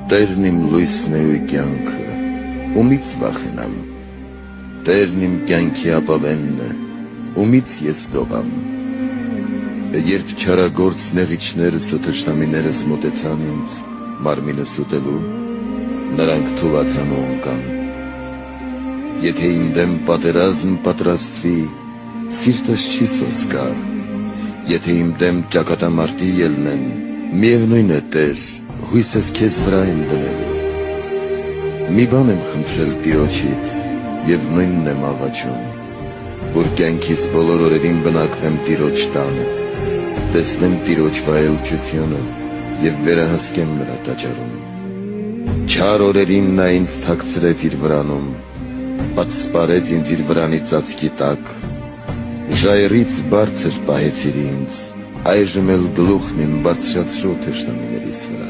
Տերն իմ լույսն է ու կյանքը, ումից վախենամ, Տերն իմ կյանքի ապավենն է, ումից ես դողամ։ Երբ չարագործ նեղիչներս ու թշնամիներս մոտեցան ինձ, մարմինս ուտելու, նրանք թուլացան ու ընկան։ Եթե իմ դեմ պատերազմ պատրաստվի, սիրտս չի սոսկա, եթե իմ դեմ ճակատամարտի ելնեն, միևնույն է Տեր, հույսս քեզ վրա եմ դնելու։ Մի բան եմ խնդրել Տիրոջից և նույնն եմ աղաչում, որ կյանքիս բոլոր օրերին բնակվեմ Տիրոջ տանը, տեսնեմ Տիրոջ վայելչությունը և վերահսկեմ նրա տաճարում։ Չար օրերին նա ինձ թաքցրեց իր վրանում, պատսպարեց ինձ իր վրանի ծածկի տակ, ժայռից բարձր պահեցիր ինձ, այժմ էլ գլուխն իմ բարձրացրու թշնամիներիս վրա։